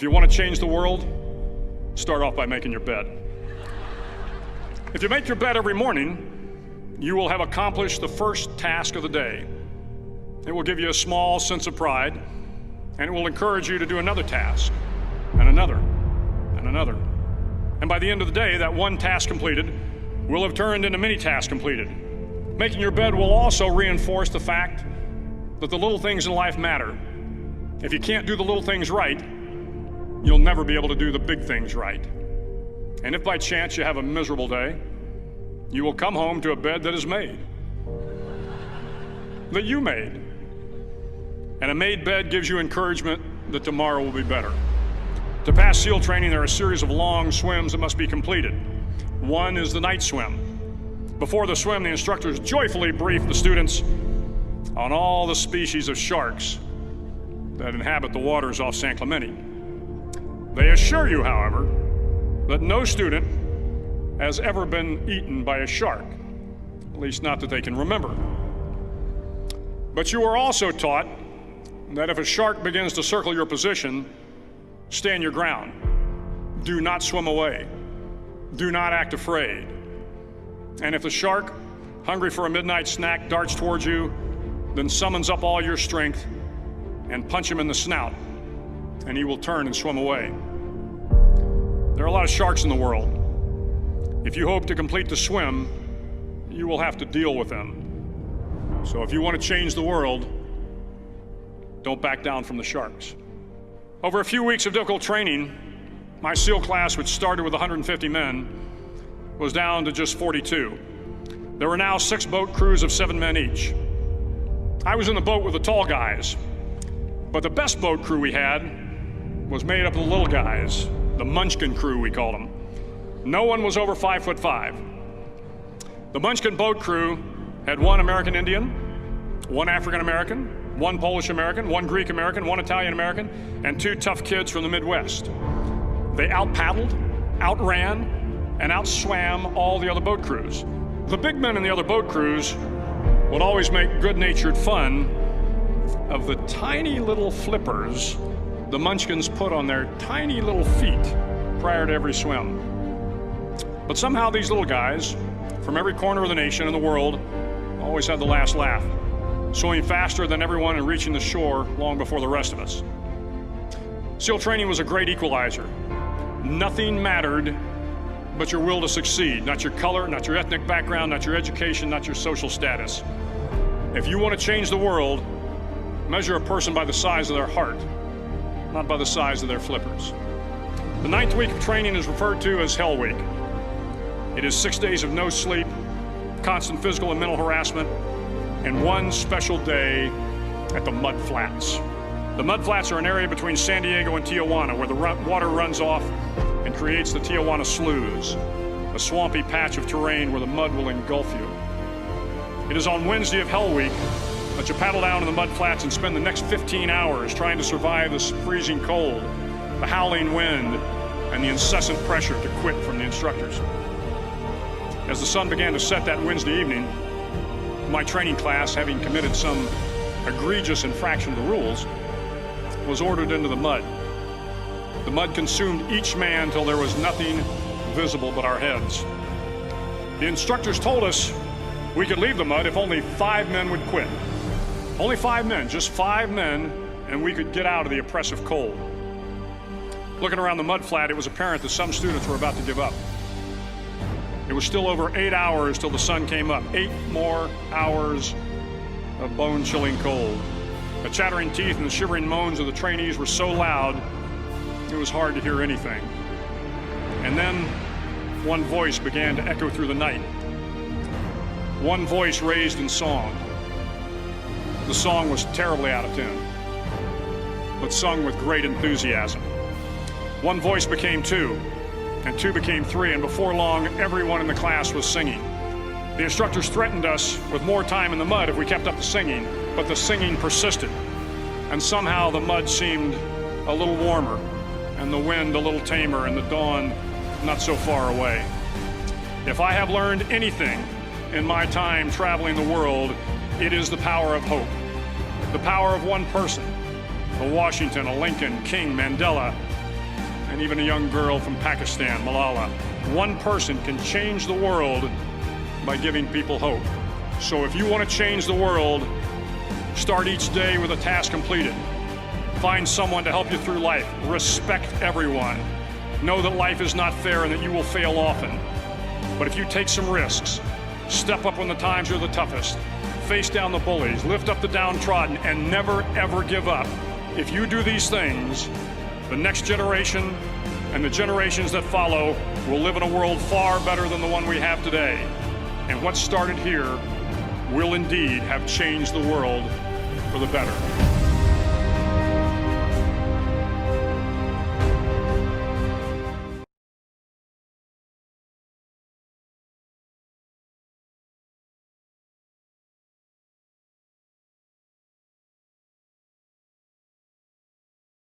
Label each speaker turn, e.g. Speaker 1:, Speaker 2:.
Speaker 1: If you want to change the world, start off by making your bed. If you make your bed every morning, you will have accomplished the first task of the day. It will give you a small sense of pride, and it will encourage you to do another task, and another, and another. And by the end of the day, that one task completed will have turned into many tasks completed. Making your bed will also reinforce the fact that the little things in life matter. If you can't do the little things right, you'll never be able to do the big things right. And if by chance you have a miserable day, you will come home to a bed that is made, that you made. And a made bed gives you encouragement that tomorrow will be better. To pass SEAL training, there are a series of long swims that must be completed. One is the night swim. Before the swim, the instructors joyfully brief the students on all the species of sharks that inhabit the waters off San Clemente. They assure you, however, that no student has ever been eaten by a shark, at least not that they can remember. But you are also taught that if a shark begins to circle your position, stand your ground. Do not swim away. Do not act afraid. And if the shark, hungry for a midnight snack, darts towards you, then summons up all your strength and punch him in the snout, and he will turn and swim away. There are a lot of sharks in the world. If you hope to complete the swim, you will have to deal with them. So if you want to change the world, don't back down from the sharks. Over a few weeks of difficult training, my SEAL class, which started with 150 men, was down to just 42. There were now 6 boat crews of 7 men each. I was in the boat with the tall guys, but the best boat crew we had was made up of the little guys, the Munchkin crew, we called them. No one was over 5'5". The Munchkin boat crew had 1 American Indian, 1 African American, 1 Polish American, 1 Greek American, 1 Italian American, and 2 tough kids from the Midwest. They out-paddled, outran, and outswam all the other boat crews. The big men in the other boat crews would always make good-natured fun of the tiny little flippers the Munchkins put on their tiny little feet prior to every swim. But somehow these little guys from every corner of the nation and the world always had the last laugh, swimming faster than everyone and reaching the shore long before the rest of us. SEAL training was a great equalizer. Nothing mattered but your will to succeed, not your color, not your ethnic background, not your education, not your social status. If you want to change the world, measure a person by the size of their heart, not by the size of their flippers. The 9th week of training is referred to as Hell Week. It is 6 days of no sleep, constant physical and mental harassment, and 1 special day at the Mud Flats. The Mud Flats are an area between San Diego and Tijuana where the water runs off and creates the Tijuana Sloughs, a swampy patch of terrain where the mud will engulf you. It is on Wednesday of Hell Week that you paddle down to the Mud Flats and spend the next 15 hours trying to survive the freezing cold, the howling wind, and the incessant pressure to quit from the instructors. As the sun began to set that Wednesday evening, my training class, having committed some egregious infraction of the rules, was ordered into the mud. The mud consumed each man till there was nothing visible but our heads. The instructors told us we could leave the mud if only 5 men would quit. Only 5 men, just 5 men, and we could get out of the oppressive cold. Looking around the mud flat, it was apparent that some students were about to give up. It was still over 8 hours till the sun came up. 8 more hours of bone-chilling cold. The chattering teeth and the shivering moans of the trainees were so loud, it was hard to hear anything. And then one voice began to echo through the night. One voice raised in song. The song was terribly out of tune, but sung with great enthusiasm. One voice became 2, and 2 became 3, and before long, everyone in the class was singing. The instructors threatened us with more time in the mud if we kept up the singing, but the singing persisted, and somehow the mud seemed a little warmer, and the wind a little tamer, and the dawn not so far away. If I have learned anything in my time traveling the world, it is the power of hope. The power of one person, a Washington, a Lincoln, King, Mandela, and even a young girl from Pakistan, Malala. One person can change the world by giving people hope. So if you want to change the world, start each day with a task completed. Find someone to help you through life. Respect everyone. Know that life is not fair and that you will fail often. But if you take some risks, step up when the times are the toughest, face down the bullies, lift up the downtrodden, and never ever give up. If you do these things, the next generation and the generations that follow will live in a world far better than the one we have today. And what started here will indeed have changed the world for the better.